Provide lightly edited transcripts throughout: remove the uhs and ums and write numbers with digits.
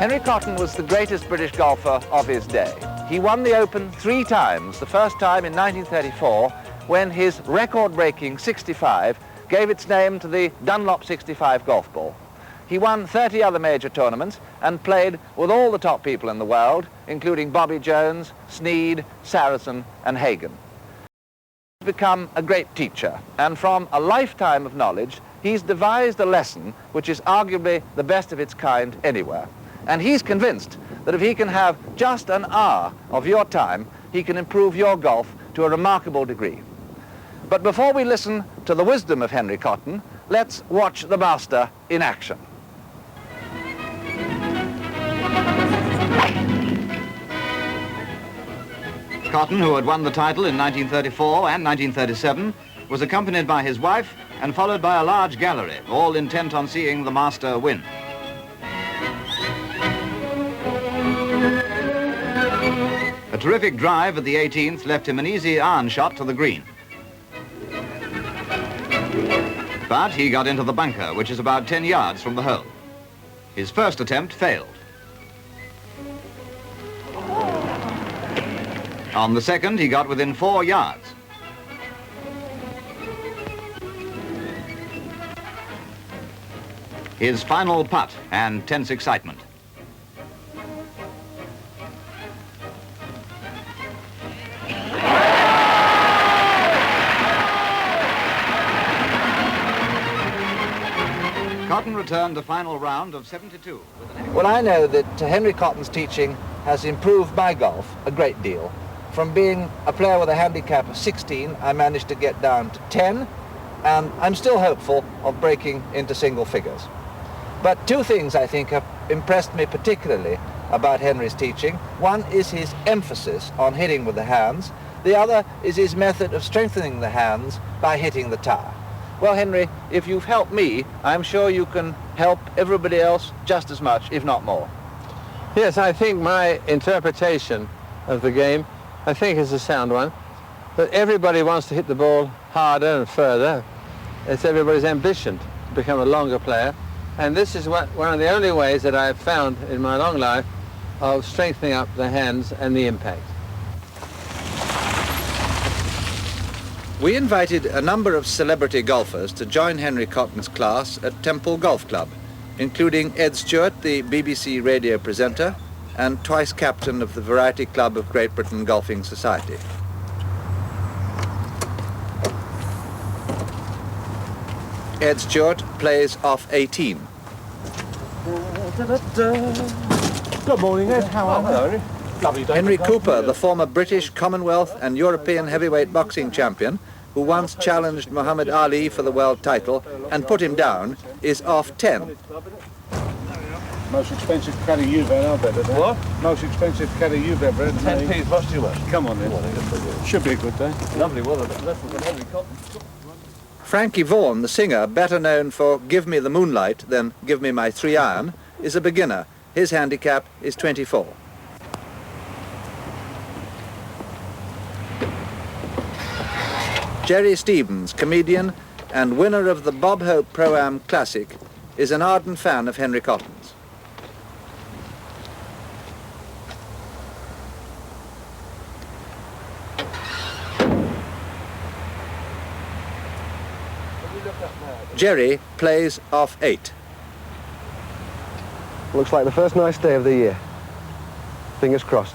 Henry Cotton was the greatest British golfer of his day. He won the Open 3 times, the first time in 1934 when his record-breaking 65 gave its name to the Dunlop 65 golf ball. He won 30 other major tournaments and played with all the top people in the world, including Bobby Jones, Snead, Saracen and Hagen. He's become a great teacher, and from a lifetime of knowledge, he's devised a lesson which is arguably the best of its kind anywhere. And he's convinced that if he can have just an hour of your time, he can improve your golf to a remarkable degree. But before we listen to the wisdom of Henry Cotton, let's watch the master in action. Cotton, who had won the title in 1934 and 1937, was accompanied by his wife and followed by a large gallery, all intent on seeing the master win. A terrific drive at the 18th left him an easy iron shot to the green. But he got into the bunker, which is about 10 yards from the hole. His first attempt failed. On the second, he got within 4 yards. His final putt and tense excitement. Cotton returned the final round of 72. Well, I know that Henry Cotton's teaching has improved my golf a great deal. From being a player with a handicap of 16, I managed to get down to 10, and I'm still hopeful of breaking into single figures. But 2 things I think have impressed me particularly about Henry's teaching. One is his emphasis on hitting with the hands. The other is his method of strengthening the hands by hitting the tire. Well, Henry, if you've helped me, I'm sure you can help everybody else just as much, if not more. Yes, I think my interpretation of the game, I think is a sound one. But everybody wants to hit the ball harder and further. It's everybody's ambition to become a longer player. And this is one of the only ways that I've found in my long life of strengthening up the hands and the impact. We invited a number of celebrity golfers to join Henry Cotton's class at Temple Golf Club, including Ed Stewart, the BBC radio presenter, and twice captain of the Variety Club of Great Britain Golfing Society. Ed Stewart plays off 18. Good morning, Ed. How are you? Lovely day. Henry Cooper, the former British, Commonwealth and European heavyweight boxing champion, who once challenged Muhammad Ali for the world title and put him down, is off 10. Most expensive caddy you've had, I bet. What? Most expensive caddy you've ever had. 10p's much too much. Come on then. Should be a good day. Lovely weather, but less than Henry Cotton. Frankie Vaughan, the singer, better known for Give Me the Moonlight than Give Me My 3-iron, is a beginner. His handicap is 24. Jerry Stevens, comedian and winner of the Bob Hope Pro-Am Classic, is an ardent fan of Henry Cotton's. Jerry plays off 8. Looks like the first nice day of the year. Fingers crossed.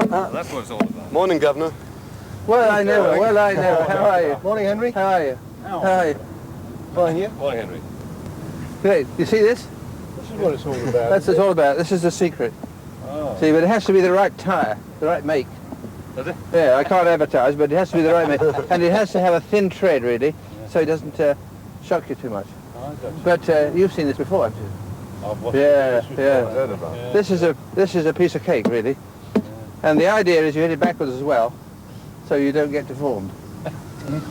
That's what it's all about. Morning, Governor. Well, I know. Well, I know. How are you? Morning, Henry. How are you? How are you? Fine, you? Morning, Henry. Hey, you see this? This is what it's all about. That's what it's all about. This is the secret. Oh. See, but it has to be the right tire, the right make. Does it? Yeah, I can't advertise, but it has to be the right make. And it has to have a thin tread, really, so it doesn't shock you too much. Oh, gotcha. But you've seen this before, haven't you? I've watched Yeah, this before. yeah. I've heard about it. This is a piece of cake, really. And the idea is you hit it backwards as well, so you don't get deformed.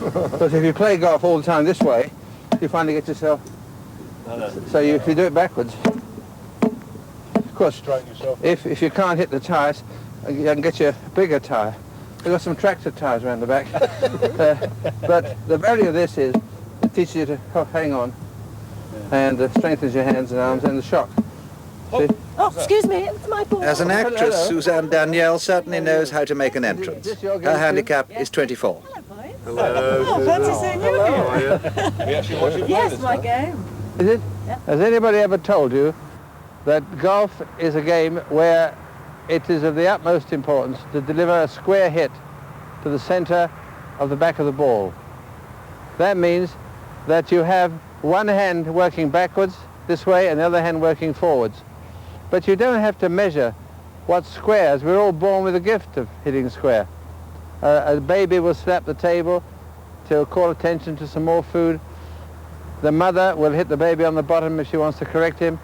Because if you play golf all the time this way, you finally get yourself. So if you do it backwards, of course, Straighten yourself up. if you can't hit the tires, you can get you a bigger tire. They've got some tractor tires around the back. But the value of this is it teaches you to hang on and strengthens your hands and arms and the shock. See? Oh, excuse me, it's my ball. As an actress, Hello. Suzanne Danielle certainly knows how to make an entrance. Is this your game Her too? handicap is 24. Oh, fancy seeing you here. We actually watch it. Yes, my game. Is it? Yeah. Has anybody ever told you that golf is a game where it is of the utmost importance to deliver a square hit to the center of the back of the ball? That means that you have one hand working backwards this way and the other hand working forwards. But you don't have to measure what squares. We're all born with a gift of hitting square. A baby will slap the table to call attention to some more food. The mother will hit the baby on the bottom if she wants to correct him.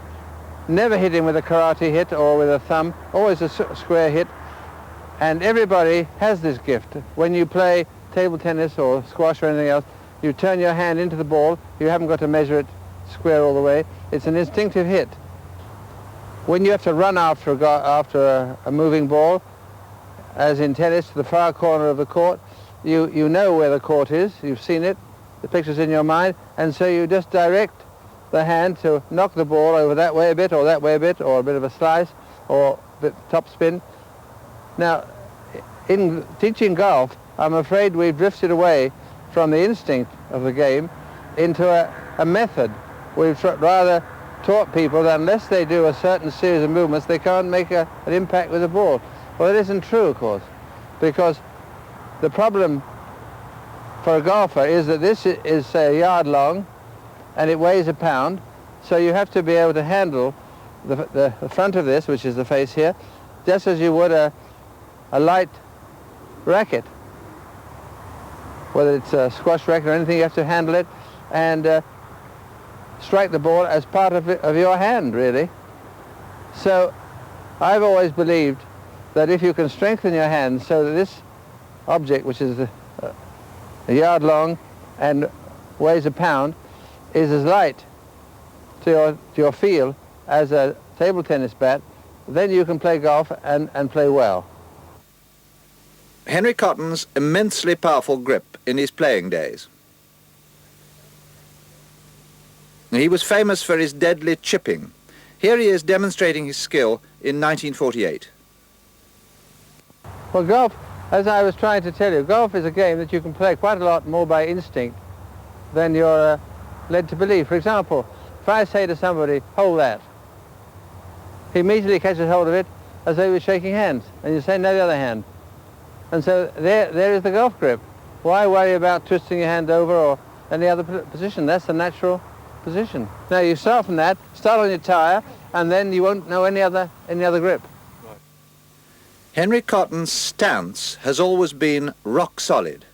Never hit him with a karate hit or with a thumb, always a square hit. And everybody has this gift. When you play table tennis or squash or anything else, you turn your hand into the ball. You haven't got to measure it square all the way. It's an instinctive hit. When you have to run after a moving ball, as in tennis, to the far corner of the court, you know where the court is. You've seen it. The picture's in your mind. And so you just direct the hand to knock the ball over that way a bit or that way a bit or a bit of a slice or a bit top spin. Now, in teaching golf, I'm afraid we've drifted away from the instinct of the game into a method. We've rather taught people that unless they do a certain series of movements, they can't make an impact with the ball. Well, it isn't true, of course, because the problem for a golfer is that this is, say, a yard long, and it weighs a pound, so you have to be able to handle the front of this, which is the face here, just as you would a light racket. Whether it's a squash racket or anything, you have to handle it and strike the ball as part of your hand, really. So I've always believed that if you can strengthen your hand so that this object, which is a yard long and weighs a pound, is as light to your feel as a table tennis bat, then you can play golf and play well. Henry Cotton's immensely powerful grip in his playing days. He was famous for his deadly chipping. Here he is demonstrating his skill in 1948. Well, golf, as I was trying to tell you, golf is a game that you can play quite a lot more by instinct than you're led to believe. For example, if I say to somebody, hold that, he immediately catches hold of it as though he was shaking hands, and you say, no, the other hand. And so there is the golf grip. Why worry about twisting your hand over or any other position? That's the natural position. Now you start from that, start on your tire, and then you won't know any other grip. Henry Cotton's stance has always been rock solid.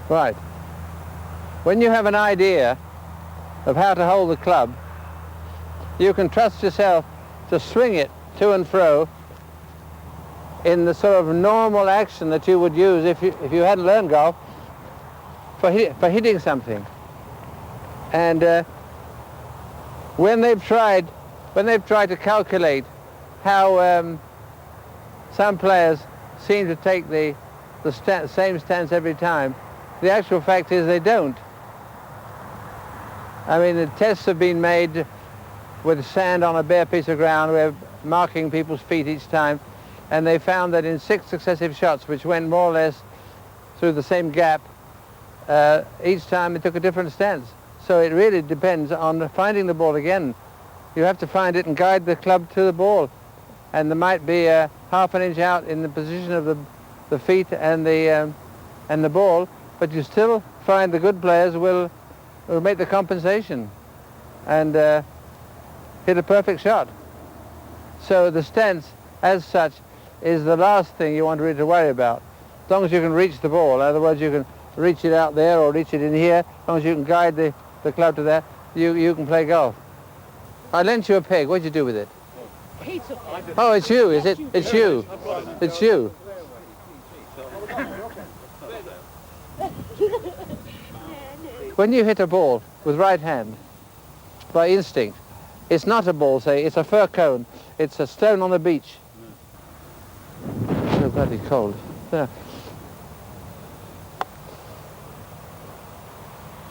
Right. When you have an idea of how to hold the club, you can trust yourself to swing it to and fro in the sort of normal action that you would use if you hadn't learned golf for hitting something. And when they've tried to calculate how some players seem to take the same stance every time, the actual fact is they don't. I mean, the tests have been made with sand on a bare piece of ground. We're marking people's feet each time, and they found that in 6 successive shots, which went more or less through the same gap, each time it took a different stance. So it really depends on finding the ball again. You have to find it and guide the club to the ball, and there might be half an inch out in the position of the feet and the ball, but you still find the good players will make the compensation and hit a perfect shot. So the stance, as such, is the last thing you want really to worry about. As long as you can reach the ball, in other words, you can reach it out there or reach it in here, as long as you can guide the club to that, you can play golf. I lent you a peg. What'd you do with it? He took it. Oh, it's you, is it? It's you. It's you. When you hit a ball with right hand, by instinct, It's not a ball, say, it's a fir cone. It's a stone on the beach. So bloody cold. There.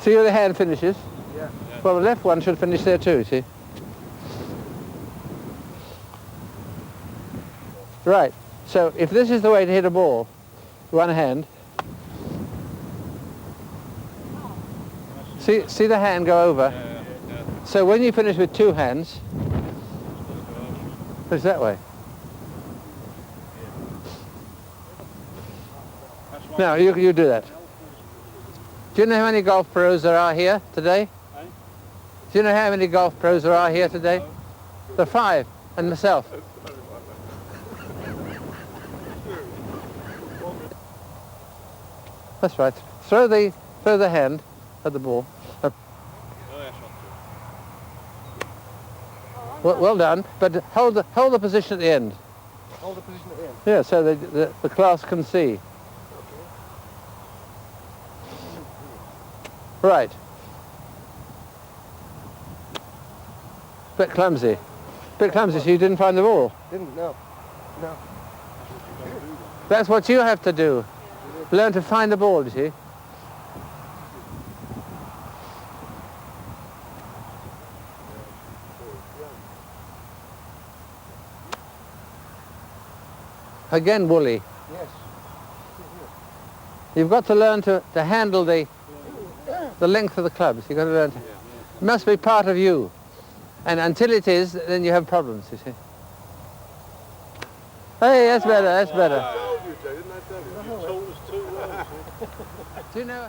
See where the hand finishes? Yeah. Well, the left one should finish there too, see? Right, so if this is the way to hit a ball, one hand, see the hand go over? So when you finish with two hands, it's that way. Now, you do that. Do you know how many golf pros there are here today? Do you know how many golf pros there are here today? There are 5, and myself. That's right. Throw the hand at the ball. Well done, but hold the position at the end. Hold the position at the end. Yeah, so the class can see. Right. Bit clumsy. Bit clumsy, so you didn't find the ball. Didn't, no. No. That's what you have to do. Learn to find the ball, you see. Again, woolly. Yes. You've got to learn to handle the length of the clubs. You've got to learn to... It must be part of you. And until it is, then you have problems, you see. Hey, that's better, that's better. Do you know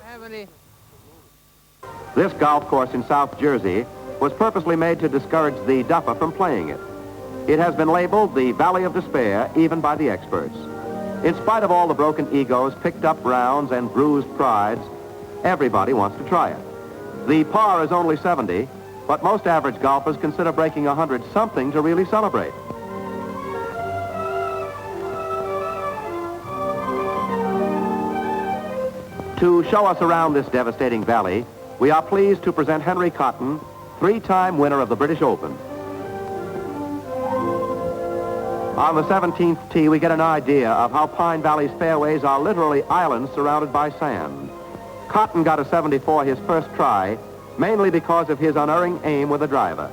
how many... This golf course in South Jersey was purposely made to discourage the duffer from playing it. It has been labeled the Valley of Despair, even by the experts. In spite of all the broken egos, picked up rounds, and bruised prides, everybody wants to try it. The par is only 70, but most average golfers consider breaking 100 something to really celebrate. To show us around this devastating valley, we are pleased to present Henry Cotton, 3-time winner of the British Open. On the 17th tee, we get an idea of how Pine Valley's fairways are literally islands surrounded by sand. Cotton got a 74 his first try, mainly because of his unerring aim with the driver.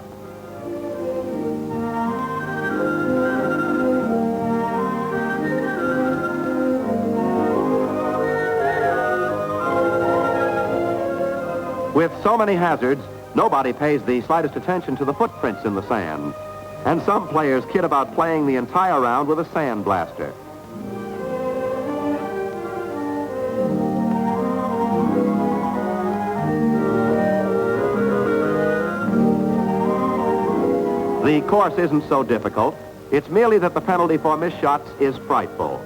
With so many hazards, nobody pays the slightest attention to the footprints in the sand. And some players kid about playing the entire round with a sand blaster. The course isn't so difficult. It's merely that the penalty for missed shots is frightful.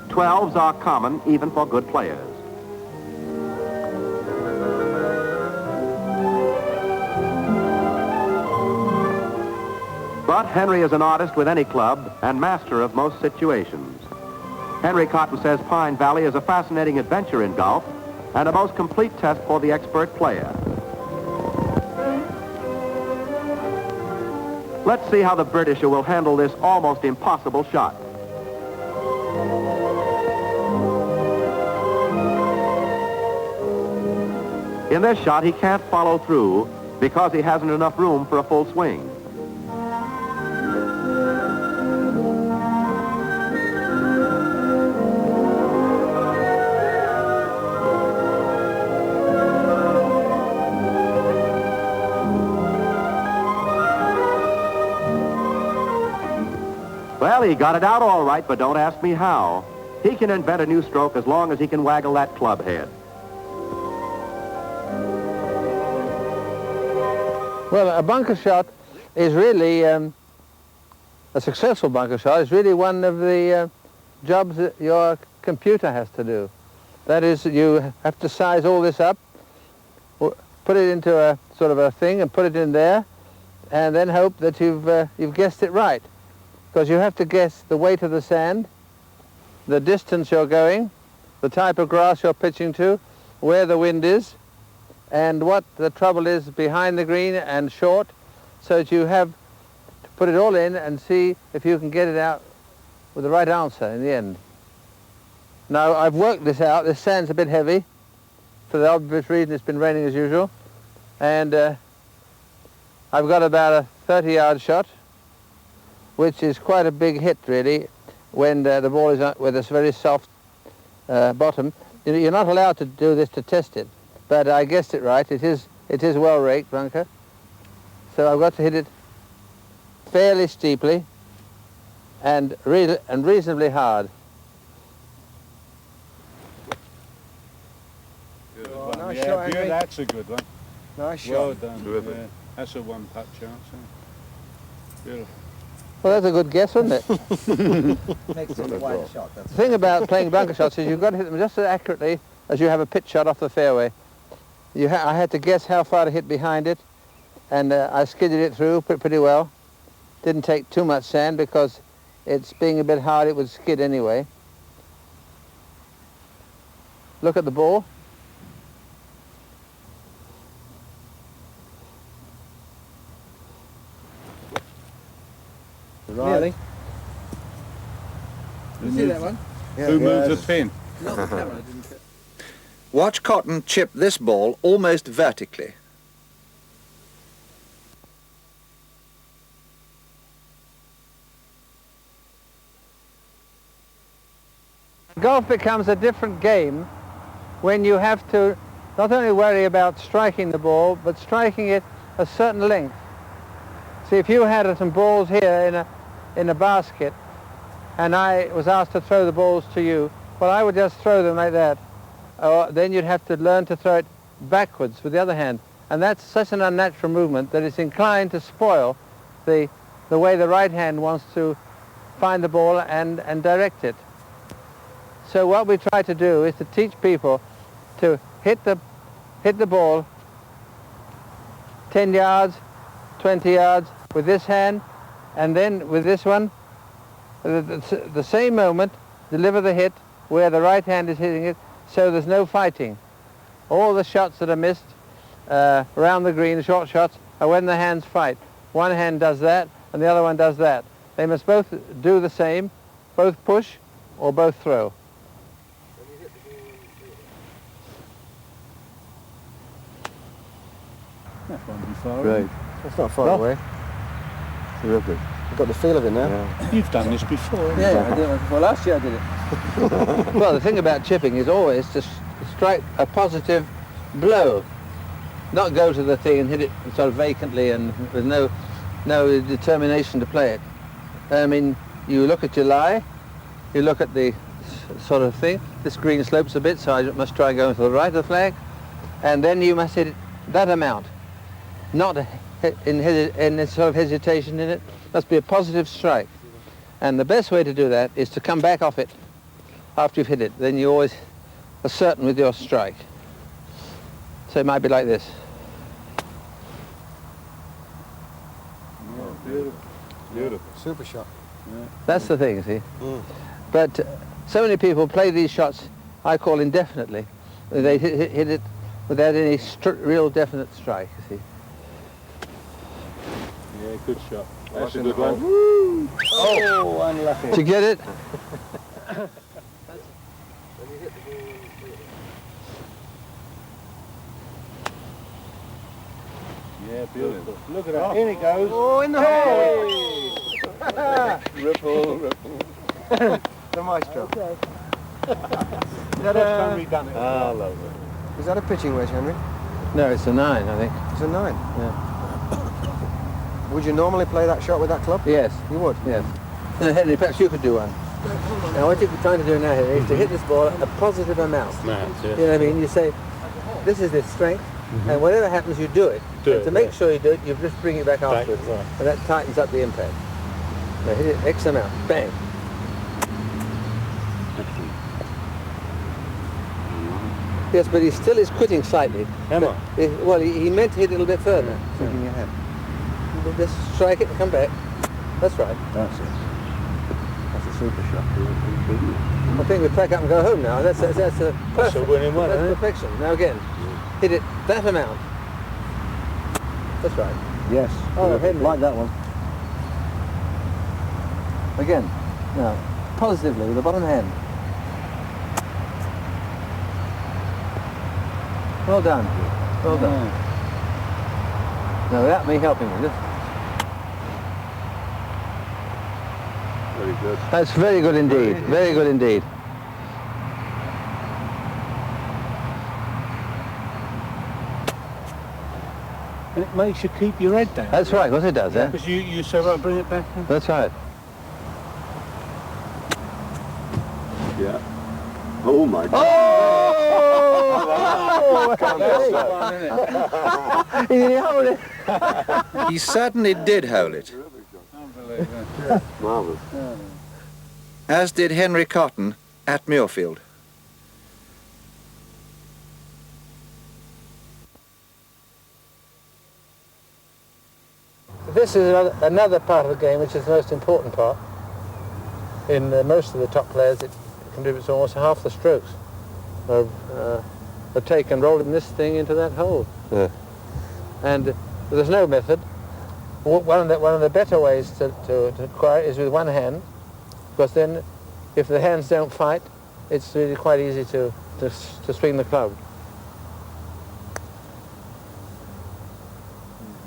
12s are common even for good players. But Henry is an artist with any club and master of most situations. Henry Cotton says Pine Valley is a fascinating adventure in golf and a most complete test for the expert player. Let's see how the Britisher will handle this almost impossible shot. In this shot, he can't follow through because he hasn't enough room for a full swing. Well, he got it out all right, but don't ask me how. He can invent a new stroke as long as he can waggle that club head. Well, a bunker shot is really, a successful bunker shot is really one of the jobs that your computer has to do. That is, you have to size all this up, put it into a sort of a thing and put it in there, and then hope that you've guessed it right. Because you have to guess the weight of the sand, the distance you're going, the type of grass you're pitching to, where the wind is, and what the trouble is behind the green and short, so that you have to put it all in and see if you can get it out with the right answer in the end. Now, I've worked this out. This sand's a bit heavy. For the obvious reason, it's been raining as usual. And I've got about a 30-yard shot, which is quite a big hit, really, when the ball is with a very soft bottom. You know, you're not allowed to do this to test it, but I guessed it right. It is well raked, bunker. So I've got to hit it fairly steeply and reasonably hard. Good Oh, one. nice Yeah, shot, good. Henry. That's a good one. Nice Well shot. done. Terrific. Yeah, that's a one-putt chance. Beautiful. Well, that's a good guess, wasn't it? Makes it a wide shot. The thing about playing bunker shots is you've got to hit them just as accurately as you have a pitch shot off the fairway. I had to guess how far to hit behind it, and I skidded it through pretty well. Didn't take too much sand because it's being a bit hard, it would skid anyway. Look at the ball. Really? You see that one? Who moved the pin? Not the camera, didn't it? Watch Cotton chip this ball almost vertically. Golf becomes a different game when you have to not only worry about striking the ball, but striking it a certain length. See, if you had some balls here in a basket, and I was asked to throw the balls to you, well, I would just throw them like that. Or then you'd have to learn to throw it backwards with the other hand. And that's such an unnatural movement that it's inclined to spoil the way the right hand wants to find the ball and direct it. So what we try to do is to teach people to hit the ball 10 yards, 20 yards with this hand, and then with this one, the same moment, deliver the hit where the right hand is hitting it, so there's no fighting. All the shots that are missed around the green, the short shots, are when the hands fight. One hand does that, and the other one does that. They must both do the same, both push or both throw. That won't be far. Great. That's not far No. away. Terrific. I've got the feel of it now. Yeah. You've done this before, haven't you? Yeah, I did it before. Last year I did it. Well, the thing about chipping is always to strike a positive blow, not go to the thing and hit it sort of vacantly and with no determination to play it. I mean, you look at your lie, you look at the sort of thing. This green slopes a bit, so I must try going to the right of the flag, and then you must hit it that amount, not in a sort of hesitation in it. Must be a positive strike. And the best way to do that is to come back off it after you've hit it. Then you always are certain with your strike. So it might be like this. Beautiful. Beautiful. Super shot. That's the thing, see. But so many people play these shots, I call indefinitely. They hit it without any real definite strike, you see. Yeah, good shot. That's a in the good one. hole. Oh, unlucky. Did you get it? Yeah, beautiful. Look at that. In it goes. Oh, in the hole! Ripple, ripple. The maestro. First time we've done it. Ah, lovely. Is that a pitching wedge, Henry? No, it's a 9, I think. It's a 9. Yeah. Would you normally play that shot with that club? Yes, You would? yes. Henry, perhaps you could do one. Now, what you're trying to do now, Henry, is to hit this ball a positive amount. You know what I mean? You say, this is its strength, and whatever happens, you do it. And to make sure you do it, you just bring it back afterwards. And that tightens up the impact. Now, hit it X amount. Bang. Yes, but he still is quitting slightly. Emma. Well, he meant to hit it a little bit further. Thinking ahead. Just strike it and come back. That's right. That's it. That's a super shot. I think we pack up and go home now. That's a perfect. That's a winning one, That's isn't it? perfection. Now again, hit it that amount. That's right. Yes. Oh, Henry. Like that one. Again. Now, positively with the bottom hand. Well done. Well done. Now, without me helping you, just... Very good. That's very good indeed. Very good indeed. And it makes you keep your head down. That's right, of course it does, eh? Because you say, right, bring it back in. That's right. Yeah. Oh my God. Oh! He didn't hold it. He certainly did hold it, Unbelievable. Marvellous. as did Henry Cotton at Muirfield. This is another part of the game which is the most important part. In most of the top players, it contributes almost half the strokes of take and rolling this thing into that hole. Yeah. And there's no method. One of the better ways to acquire it is with one hand, because then if the hands don't fight, it's really quite easy to swing the club.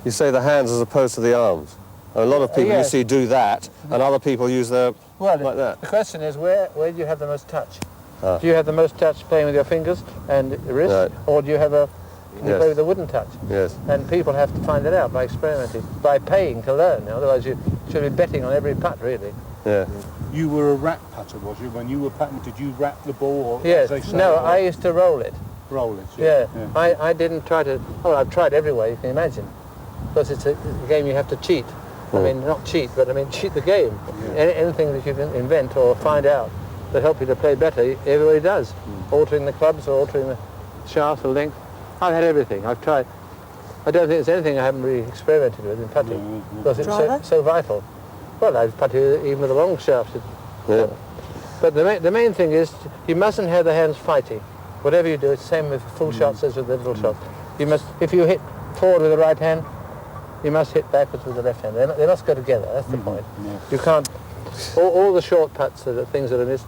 You say the hands as opposed to the arms. A lot of people Yes. you see do that, and other people use their Well, like that. the question is where do you have the most touch? Ah. Do you have the most touch playing with your fingers and the wrist, Right. or do you have can you Yes. play with a wooden touch? Yes. And people have to find it out by experimenting, by paying to learn. Otherwise, you should be betting on every putt, really. Yeah. You were a wrap putter, was you? When you were putting, did you wrap the ball? Or, Yes. as they say, No, or I used to roll it. roll it. Yeah. I didn't try to. Well, I've tried every way you can imagine, because it's a game you have to cheat. I mean, not cheat, but I mean cheat the game. Anything that you can invent or find out that help you to play better, everybody does. Altering the clubs or altering the shaft or length. I've had everything. I've tried. I don't think there's anything I haven't really experimented with in putting, because it's so vital. Well, I've putted even with the long shafts. Yeah. But the main thing is you mustn't have the hands fighting. Whatever you do, it's the same with full shots as with the little shots. You must, if you hit forward with the right hand, you must hit backwards with the left hand. They must go together. That's the point. You can't. All the short putts, the things that are missed,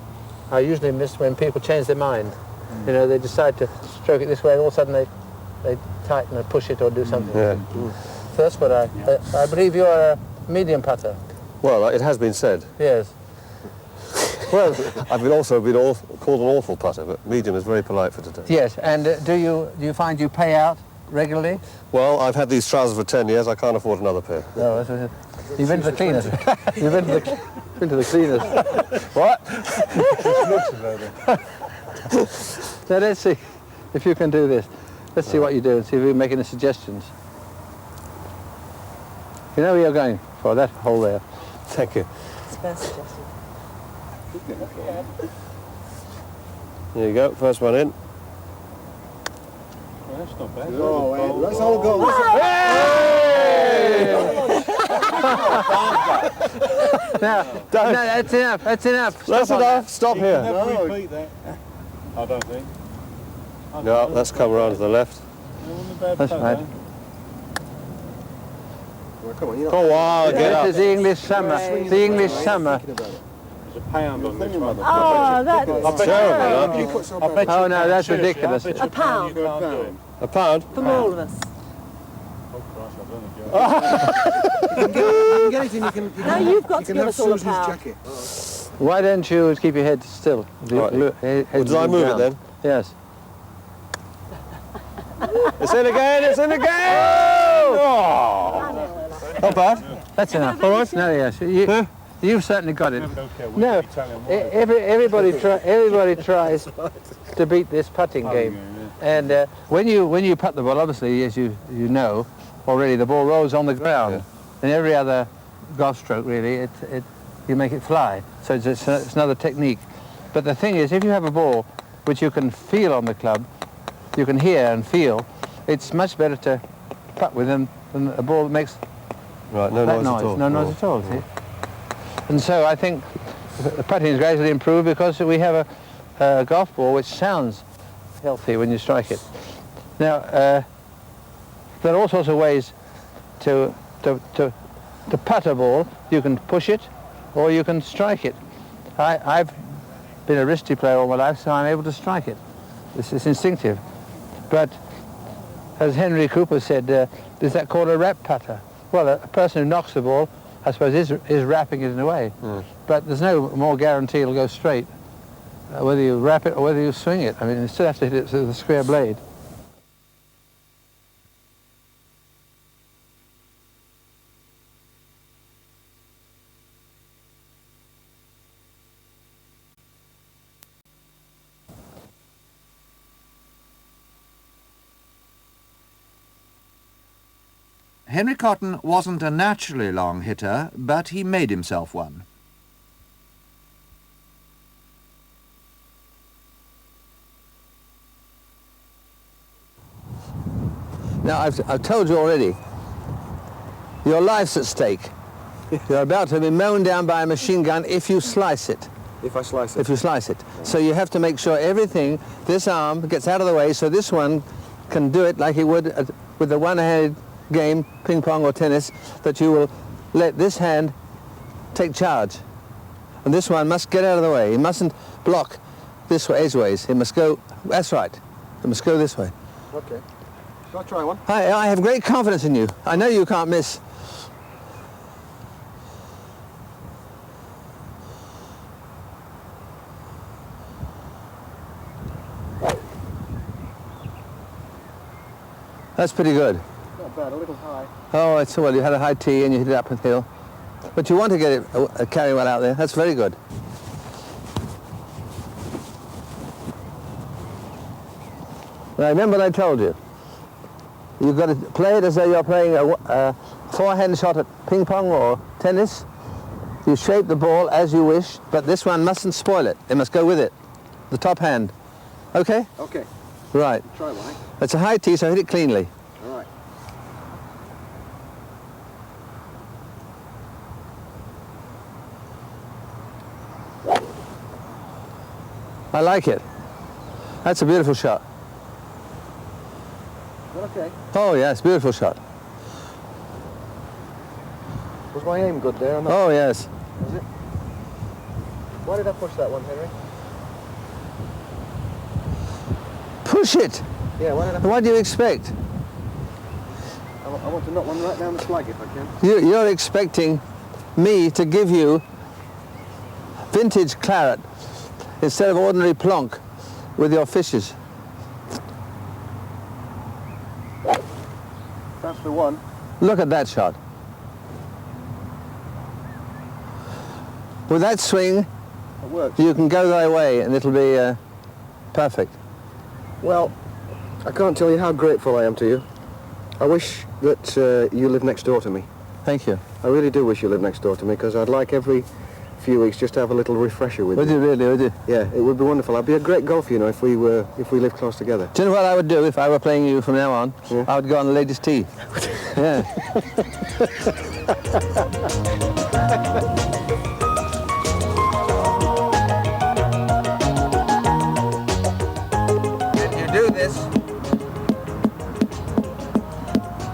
are usually missed when people change their mind. You know, they decide to stroke it this way, and all of a sudden they tighten or push it or do something. Yeah. So that's what I believe you are a medium putter. Well, it has been said. Yes. Well, I've been called an awful putter, but medium is very polite for today. yes. And do you find you pay out regularly? Well, I've had these trousers for 10 years. I can't afford another pair. No. You've been to the cleaners. You've been to the cleaners. What? So let's see if you can do this. Let's see what you do and see if you can make any suggestions. You know where you're going for, that hole there. Thank you. It's best suggestion. There you go. First one in. Well, that's not bad. Oh, that's all gone. Now, no, that's enough. That's enough. That's enough. Stop here. Never repeat that. I don't think. No, let's come around to the left. That's right. Come on, you know. Go on, get up. This is the English summer. The English summer. There's a pound on this one. Oh, that's Terrible, You put some I bet Oh, you- no, that's seriously, ridiculous. I bet you A pound. you can't do it. A pound? from all of us. Oh, Christ, I've done a joke. You can get it and you can Now you've got to can give have us all a Susie's pound. jacket. Why don't you keep your head still? Right. Well, Did I move it then? Yes. It's in again, it's in again! Oh! Not bad. That's enough. All right? No, yes. You've certainly got it. Don't care. We No, can tell him why. everybody tries to beat this putting game. And when you putt the ball, obviously, as you know already, the ball rolls on the ground. And every other golf stroke, really, you make it fly. So it's another technique. But the thing is, if you have a ball which you can feel on the club, you can hear and feel, it's much better to putt with than a ball that makes Right, no that noise at all. No noise at all, see? And so I think the putting has gradually improved because we have a golf ball which sounds healthy when you strike it. Now, there are all sorts of ways to putt a ball, you can push it or you can strike it. I've been a wristy player all my life, so I'm able to strike it. It's instinctive. But as Henry Cooper said, is that called a rap putter? Well, a person who knocks the ball, I suppose, is rapping it in a way. But there's no more guarantee it'll go straight, whether you rap it or whether you swing it. I mean, you still have to hit it with a square blade. Henry Cotton wasn't a naturally long hitter, but he made himself one. Now, I've told you already, your life's at stake. You're about to be mown down by a machine gun if you slice it. If I slice it. If you slice it. So you have to make sure everything, this arm gets out of the way so this one can do it like he would with the one-handed game, ping pong or tennis, that you will let this hand take charge. And this one must get out of the way. It mustn't block this way, edgeways. It must go, that's right. It must go this way. Okay. Shall I try one? I have great confidence in you. I know you can't miss. That's pretty good. Not bad, a little high. Oh, it's well, you had a high tee and you hit it up the hill. But you want to get it carry well out there. That's very good. Now remember what I told you. You've got to play it as though you're playing a forehand shot at ping pong or tennis. You shape the ball as you wish, but this one mustn't spoil it. It must go with it. The top hand. Okay? Okay. Right. Try one, eh? It's a high tee, so hit it cleanly. All right. I like it. That's a beautiful shot. Okay. Oh, yes, beautiful shot. Was my aim good there or not? Oh, yes. Was it? Why did I push that one, Henry? Push it! Yeah, why did I... What do you expect? I want to knock one right down the slag if I can. You're expecting me to give you vintage claret instead of ordinary plonk with your fishes. That's the one. Look at that shot. With that swing, It works. you can go thy way and it'll be perfect. Well, I can't tell you how grateful I am to you. I wish that you lived next door to me. Thank you. I really do wish you lived next door to me, because I'd like every few weeks just to have a little refresher with Would you. you really, would you? Yeah, it would be wonderful. I'd be a great golfer, you know, if we lived close together. Do you know what I would do if I were playing you from now on? Yeah. I would go on the ladies' tee. Yeah. You do this,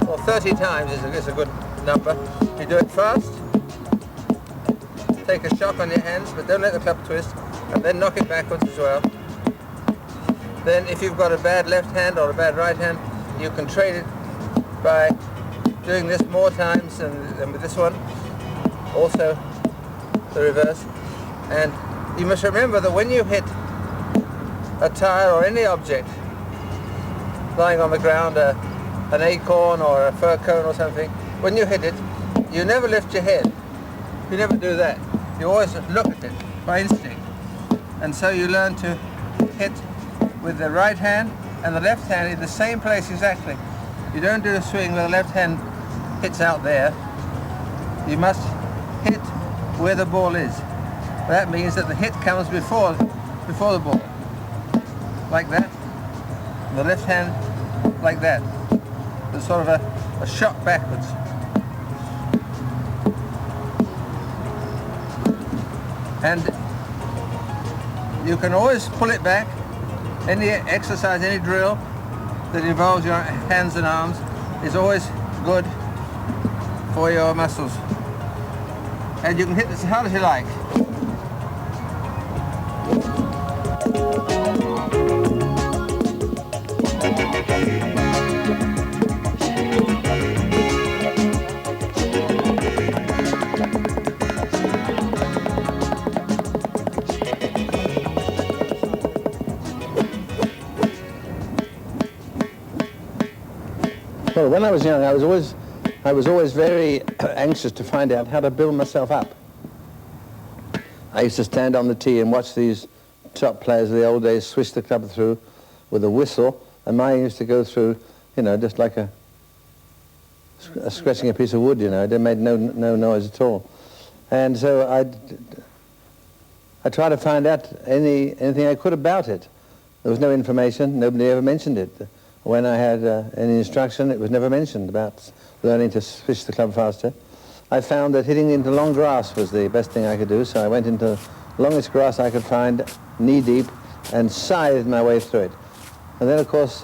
well, 30 times is a good number. You do it fast, take a shock on your hands, but don't let the club twist, and then knock it backwards as well. Then if you've got a bad left hand or a bad right hand, you can trade it by doing this more times than with this one. Also the reverse. And you must remember that when you hit a tire or any object lying on the ground, an acorn or a fir cone or something, when you hit it, you never lift your head. You never do that. You always look at it by instinct. And so you learn to hit with the right hand and the left hand in the same place exactly. You don't do a swing where the left hand hits out there. You must hit where the ball is. That means that the hit comes before the ball. Like that. The left hand like that. There's sort of a shot backwards. And you can always pull it back. Any exercise, any drill that involves your hands and arms is always good for your muscles. And you can hit this as hard as you like. Well, when I was young, I was always very anxious to find out how to build myself up. I used to stand on the tee and watch these top players of the old days swish the club through with a whistle, and mine used to go through, you know, just like a scratching a piece of wood, you know. It made no noise at all. And so I tried to find out anything I could about it. There was no information. Nobody ever mentioned it. When I had any instruction, it was never mentioned about learning to swish the club faster. I found that hitting into long grass was the best thing I could do, so I went into the longest grass I could find, knee-deep, and scythed my way through it. And then, of course,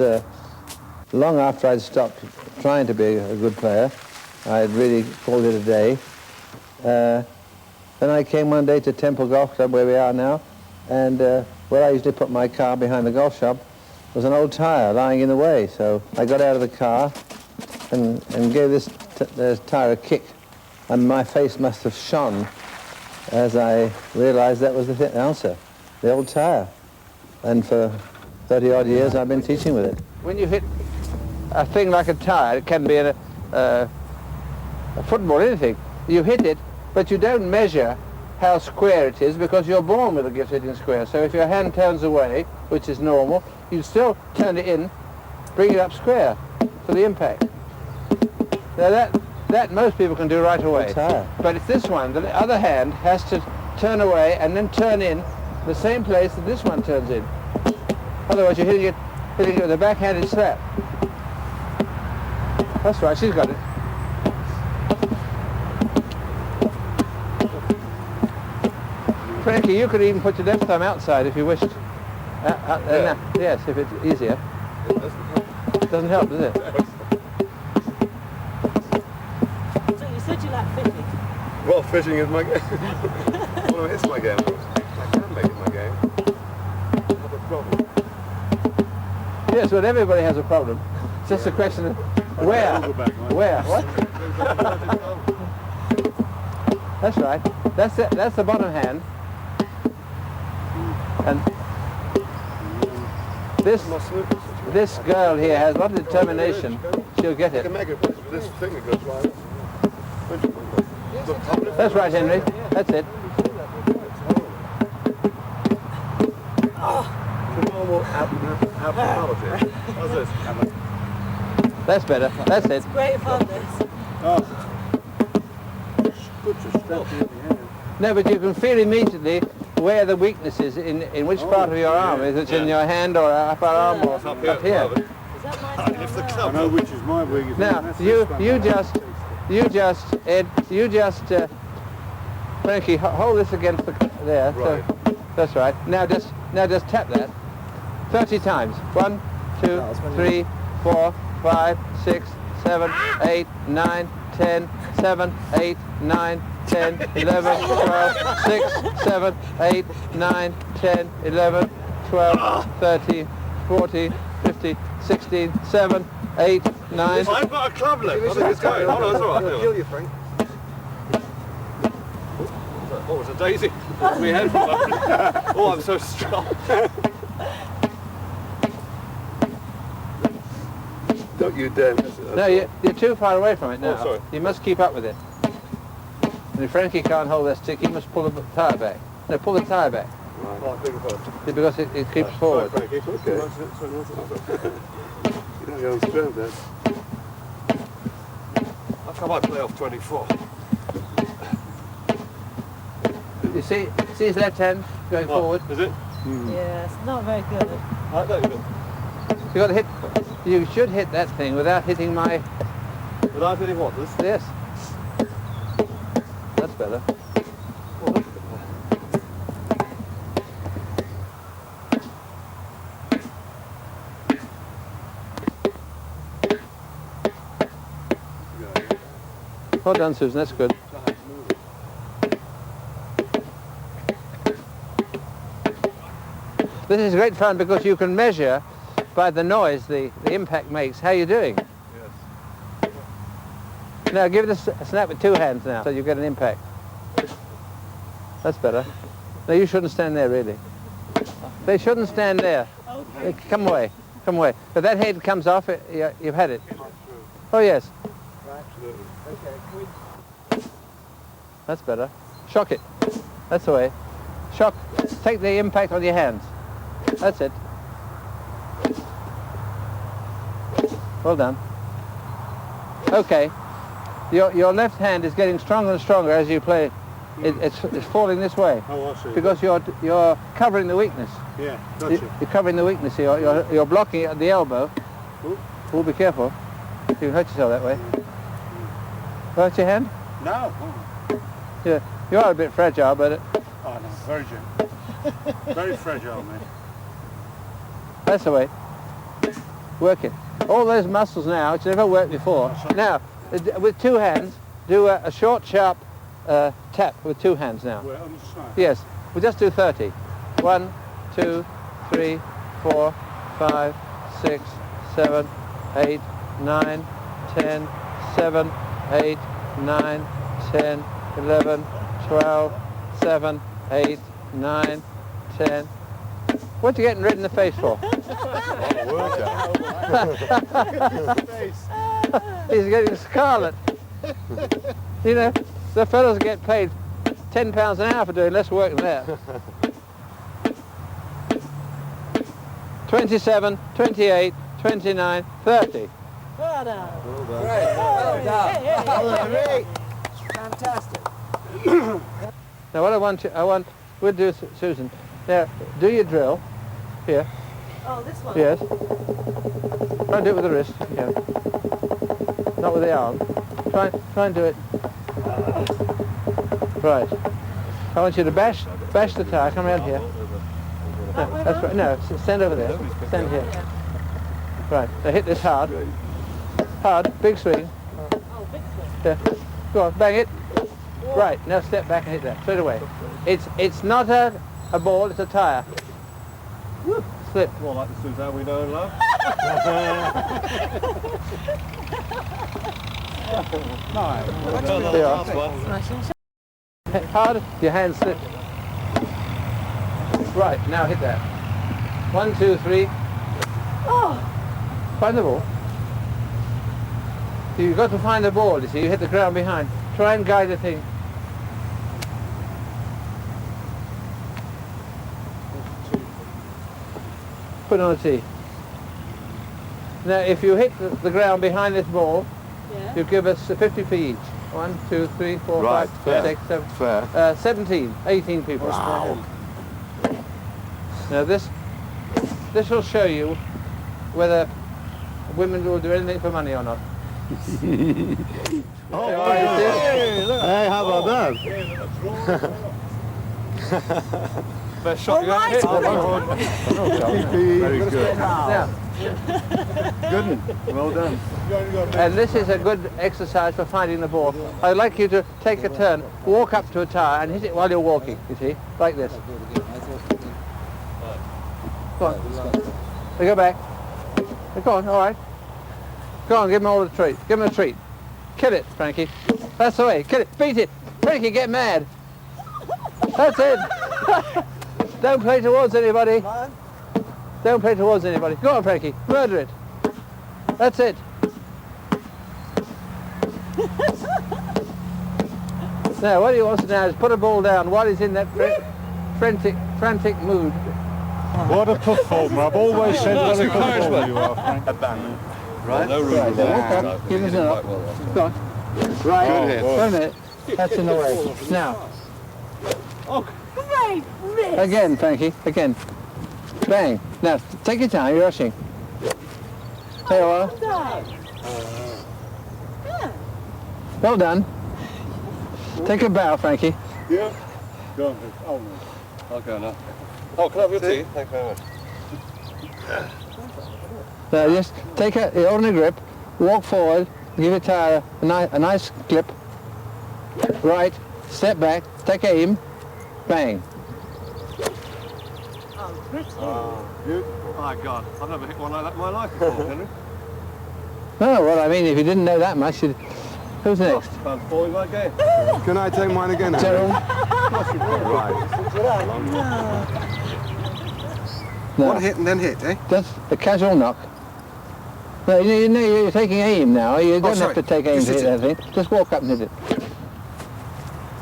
long after I'd stopped trying to be a good player, I'd really called it a day. Then I came one day to Temple Golf Club, where we are now, and where I usually put my car behind the golf shop was an old tyre lying in the way. So I got out of the car and gave this tyre a kick, and my face must have shone as I realized that was the answer, the old tyre. And for 30-odd years I've been teaching with it. When you hit a thing like a tyre, it can be a football, anything, you hit it, but you don't measure how square it is because you're born with a gift hitting square. So if your hand turns away, which is normal, you still turn it in, bring it up square for the impact. Now that most people can do right away. But it's this one, the other hand has to turn away and then turn in the same place that this one turns in. Otherwise you're hitting it with a backhanded slap. That's right, she's got it. Frankie, you could even put your left thumb outside if you wished. Yes, if it's easier. It doesn't help, does it? So you said you like fishing. Well, fishing is my game. Well, it's my game. I can make it my game. I have a problem. Yes, well, everybody has a problem. It's just a question of where. Where? What? That's right. That's it. That's the bottom hand. And this girl here has a lot of determination. She'll get it. I can make it. This thing that goes right. That's right, Henry. That's it. The normal abnormality. How's this? That's better. That's it. It's great fun, this. No, but you can feel immediately where the weakness is, in which part of your arm. Is it in your hand or upper arm or up here? Is that my I know which is my weakest. Now, Frankie, hold this against there. Right. So, that's right. Now just tap that 30 times. 1, 2, 3, 4, 5, 6, 7, 8, 9, 10, 7, 8, 9, 10, 11, 12, 6, 7, 8, 9, 10, 11, 12, 13, 14, 15, 16, 7, 8, 9. I've got a club left. I think it's going. Hold on, it's all right. I'll kill you, Frank. Oh, it's a daisy. My head. Oh, I'm so strong. Don't you dare. No, you're too far away from it now. Oh, sorry. You must keep up with it. And if Frankie can't hold that stick, he must pull the tyre back. No, pull the tyre back. Oh, I think first. Because it keeps forward. Okay. You don't go on strength then. How come I play off 24? You see his left hand going forward? Is it? Yeah, it's not very good. I don't even. You got to hit. You should hit that thing without hitting my. Without hitting what? This? Yes. That's better. Well done, Susan, that's good. This is great fun because you can measure by the noise the impact makes how you're doing. Yes. Now give it a snap with two hands now so you get an impact. That's better. No, you shouldn't stand there really. They shouldn't stand there. Okay. Come away, come away. If that head comes off, you've had it. Oh yes. That's better. Shock it. That's the way. Shock. Take the impact on your hands. That's it. Well done. Okay. Your left hand is getting stronger and stronger as you play. It's falling this way. Oh, I see. Because you're covering the weakness. Yeah, gotcha. You're covering the weakness here. You're blocking it at the elbow. Ooh. Oh, be careful. You can hurt yourself that way. Hurt your hand? No. Yeah. You are a bit fragile, but Oh, no, very gentle. Very fragile, man. that's the way. Work it. All those muscles now, which never worked before. Now, with two hands, do a short, sharp tap with two hands now. We're on the side. Yes, we'll just do 30. 1, 2, 3, 4, 5, 6, 7, 8, 9, 10, 7, 8, 9, 10, 11, 12, 7, 8, 9, 10. What are you getting red in the face for? He's getting scarlet. You know, the fellows get paid £10 an hour for doing less work than that. 27, 28, 29, 30. Well done. Great. Fantastic. Now what we'll do, Susan, now do your drill, here, Oh, this one? yes. Try and do it with the wrist, yeah. Not with the arm. Try and do it. Right. I want you to bash the tire, come around here. No, that's right, no, stand over there, stand here. Right, now hit this hard. Hard, big swing. Oh, big swing. Yeah. Go on, bang it. Right, now step back and hit that, straight away. It's not a ball, it's a tyre. Slip. More like the Suzanne we know and love. There you are. Hard, your hand slip. Right, now hit that. 1, 2, 3. Oh, Find the ball. You've got to find the ball, you see, you hit the ground behind. Try and guide the thing. Put on a tee. Now if you hit the ground behind this ball, yeah. you give us 50p each. 1, 2, 3, 4, Right, 5, fair. 6, 7. Fair. 17, 18 people. Wow. Now this will show you whether women will do anything for money or not. Hey, how about that? First shot you All ever right, hit. Very good. Now, Good one. Well done. and this is a good exercise for finding the ball. I'd like you to take a turn, walk up to a tire and hit it while you're walking, you see, like this. Go on. Now go back. Now go on, all right. Go on, give him all the treat. Give him a treat. Kill it, Frankie. That's the way. Kill it. Beat it. Frankie, get mad. That's it. Don't play towards anybody. Don't play towards anybody. Go on, Frankie. Murder it. That's it. Now, what he wants to do now is put a ball down while he's in that frantic mood. What a performer. I've always said what a performer you are, Frank. Right? No room Right, for walk that. up. Give us an up. Go on. Right. Good hit. Wait a minute. That's in the way. Now, great miss. again, Frankie. Again. Bang. Now, take your time. You're rushing. There you are. Well done. Yeah. Well done. Take a bow, Frankie. Yeah? Go on, Vic. Oh, no. I'll go now. Oh, can I have your tea? Thanks very much. Now, just take a, hold a grip, walk forward, give your tire a nice clip, right, step back, take aim, bang. Oh, pretty. Beautiful. My God, I've never hit one like that in my life before, Henry. No, well, I mean, if you didn't know that much, you'd... Who's next? About falling like a... Can I take mine again, Henry? Gerald? Right. No, One hit and then hit, eh? that's a casual knock. No, you're taking aim now. You don't sorry. have to take aim Just to hit hit it. anything. Just walk up and hit it.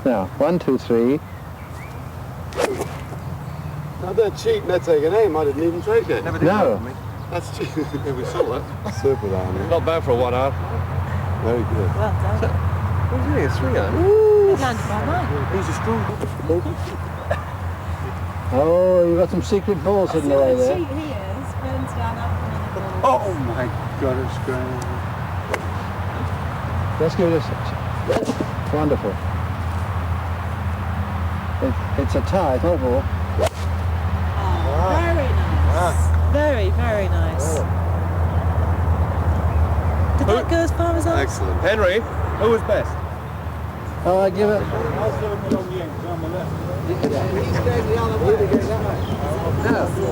Now, 1, 2, 3. Now they're cheating, they're taking aim. I didn't even take it. Never did No. that with me. That's cheating. We saw that. Super, darling. Not bad for a 1 hour. Very good. Well done. What is it? A 3 iron? It landed by mine. He's a strong. Oh, you've got some secret balls hidden away The there. sheet here is burns down up another ball. Oh my God, it's great. Let's give it a shot. Wonderful. It's a tie, it's not a ball. Oh, very nice. Very, very nice. Did that go as far as us? Excellent. Henry, who was best? Oh, I give it... I'll zoom in on the end, on the left. No,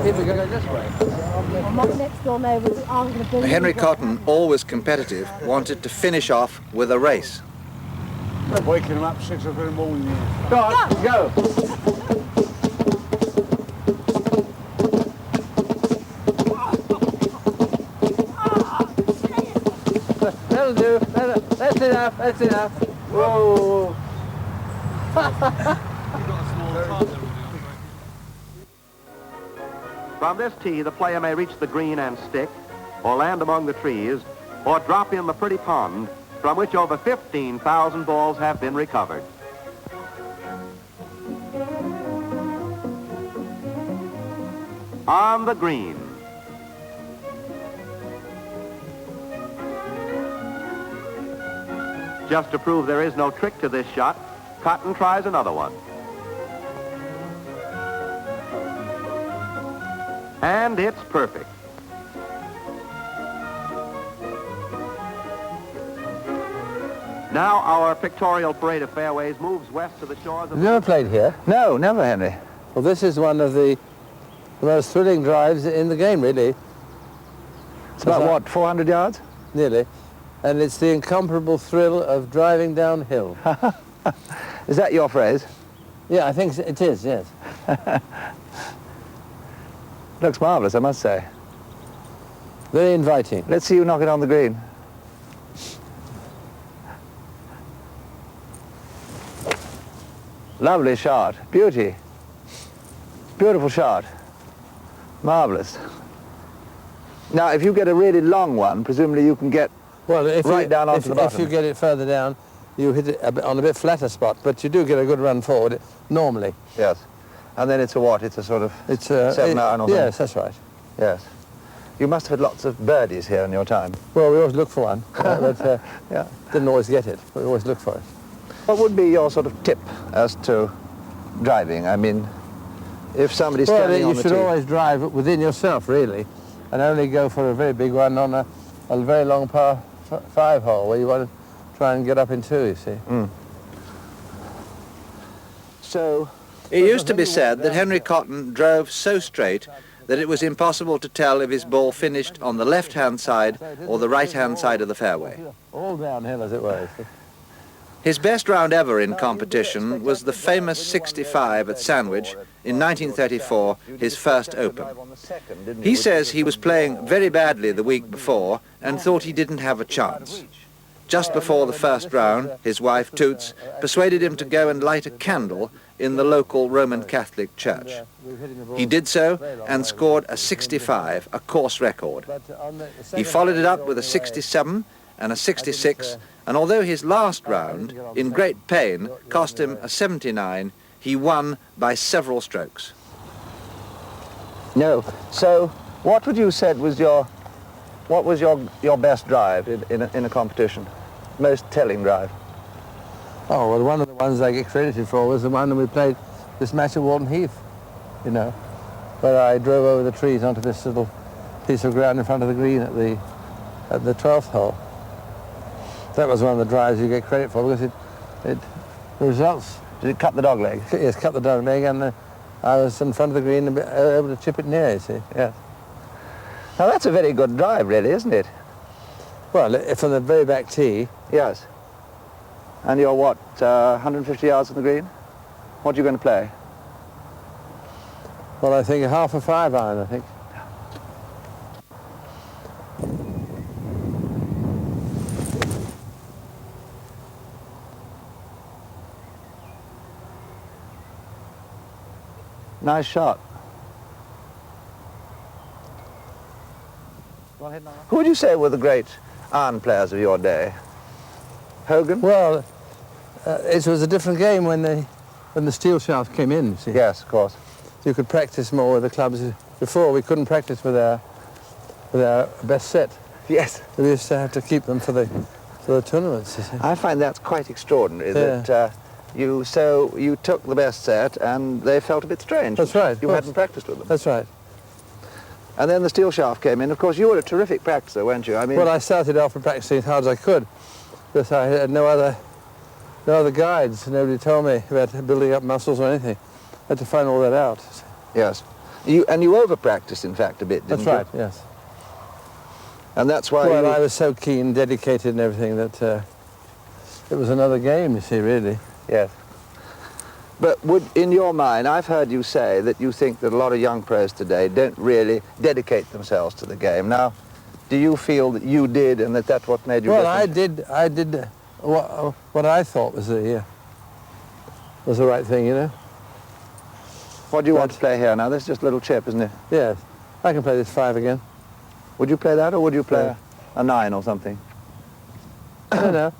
here we go this way. Well, my next door neighbours aren't going to believe Henry what Cotton, always competitive, wanted to finish off with a race. Waking him up 6 o'clock in the morning. Go on, go. That'll do. That's enough. That's enough. Whoa. From this tee, the player may reach the green and stick, or land among the trees, or drop in the pretty pond, from which over 15,000 balls have been recovered. On the green. Just to prove there is no trick to this shot, Cotton tries another one. And it's perfect. Now our pictorial parade of fairways moves west to the shores of... Have you ever played here? No, never, Henry. Well, this is one of the most thrilling drives in the game, really. It's about, what, 400 yards? Nearly. And it's the incomparable thrill of driving downhill. Is that your phrase? Yeah, I think it is, yes. Looks marvellous, I must say. Very inviting. Let's see you knock it on the green. Lovely shot. Beauty. Beautiful shot. Marvellous. Now, if you get a really long one, presumably you can get Well, if right you, down onto if, the bottom. If you get it further down, you hit it on a bit flatter spot, but you do get a good run forward, normally. Yes. And then it's a what? It's a sort of It's 7 iron or something? yes, that's right. Yes. You must have had lots of birdies here in your time. Well, we always look for one, but Yeah. didn't always get it. We always look for it. What would be your sort of tip as to driving? I mean, if somebody's standing Well, on you the should tee. always drive within yourself, really, and only go for a very big one on a very long par 5 hole where you want to try and get up in 2, you see. So, it used to be said that Henry Cotton drove so straight that it was impossible to tell if his ball finished on the left-hand side or the right-hand side of the fairway. All downhill, as it were. You see. His best round ever in competition was the famous 65 at Sandwich in 1934, his first Open. He says he was playing very badly the week before and thought he didn't have a chance. Just before the first round, his wife, Toots, persuaded him to go and light a candle in the local Roman Catholic church. He did so and scored a 65, a course record. He followed it up with a 67 and a 66, and although his last round, in great pain, cost him a 79, he won by several strokes. No. So, what would you said was your best drive in a competition? Most telling drive? Oh, well, one of the ones I get credited for was the one that we played this match at Walton Heath, you know, where I drove over the trees onto this little piece of ground in front of the green at the 12th hole. That was one of the drives you get credit for because it The results? Did it cut the dog leg? Yes, cut the dog leg, and I was in front of the green and able to chip it near, you see. Yes. Now that's a very good drive, really, isn't it? Well, from the very back tee. Yes. And you're what, 150 yards from the green? What are you going to play? Well, I think a half a 5-iron, I think. Nice shot. Who would you say were the great iron players of your day? Hogan? Well, it was a different game when the steel shaft came in, you see. Yes, of course. You could practice more with the clubs. Before, we couldn't practice with our best set. Yes. We used to have to keep them for the tournaments, you see. I find that's quite extraordinary, Yeah. that you took the best set and they felt a bit strange. That's right. You hadn't practiced with them. That's right. And then the steel shaft came in. Of course, you were a terrific practicer, weren't you? I mean, Well, I started off with practicing as hard as I could, because I had no other guides. Nobody told me about building up muscles or anything. I had to find all that out. yes. You over-practiced, in fact, a bit, didn't That's right, you? yes. And that's why Well, I was so keen, dedicated and everything that it was another game, you see, really. Yes. But in your mind, I've heard you say that you think that a lot of young pros today don't really dedicate themselves to the game. Now, do you feel that you did and that's what made you Well, different? I did what I thought was the right thing, you know. What do you want to play here now? This is just a little chip, isn't it? Yes. I can play this 5 again. Would you play that, or would you play Yeah. a 9 or something? I don't know.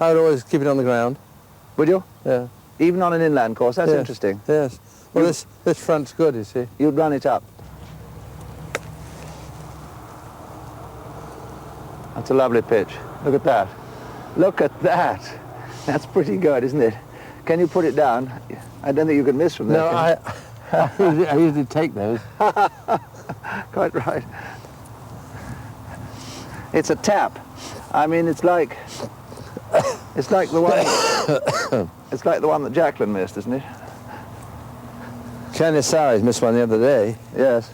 I would always keep it on the ground. Would you? Yeah. Even on an inland course? That's Yes. interesting. Yes. Well, You- this front's good, you see. You'd run it up. That's a lovely pitch. Look at that. Look at that. That's pretty good, isn't it? Can you put it down? I don't think you can miss from there. No, can you? I usually take those. Quite right. It's a tap. I mean, it's like the one. It's like the one that Jacqueline missed, isn't it? Canisares missed one the other day. Yes.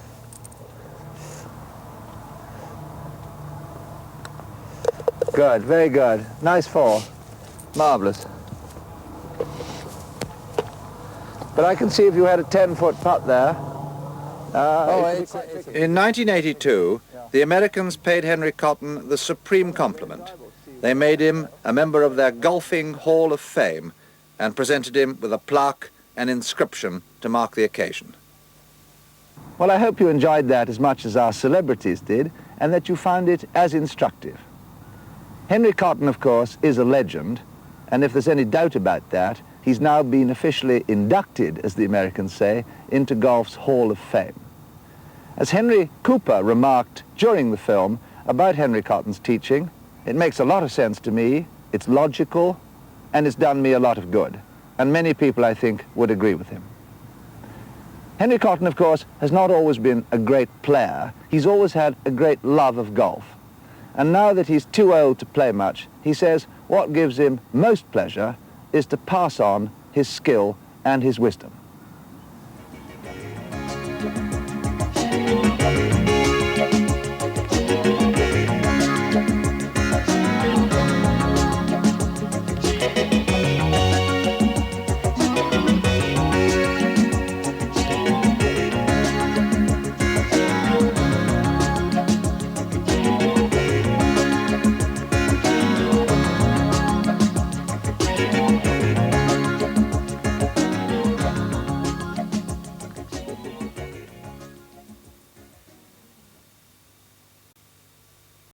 Good, very good. Nice fall. Marvellous. But I can see if you had a 10-foot putt there. In 1982, the Americans paid Henry Cotton the supreme compliment. They made him a member of their Golfing Hall of Fame and presented him with a plaque and inscription to mark the occasion. Well, I hope you enjoyed that as much as our celebrities did, and that you found it as instructive. Henry Cotton, of course, is a legend, and if there's any doubt about that, he's now been officially inducted, as the Americans say, into golf's Hall of Fame. As Henry Cooper remarked during the film about Henry Cotton's teaching, it makes a lot of sense to me, it's logical, and it's done me a lot of good. And many people, I think, would agree with him. Henry Cotton, of course, has not always been a great player. He's always had a great love of golf. And now that he's too old to play much, he says what gives him most pleasure is to pass on his skill and his wisdom.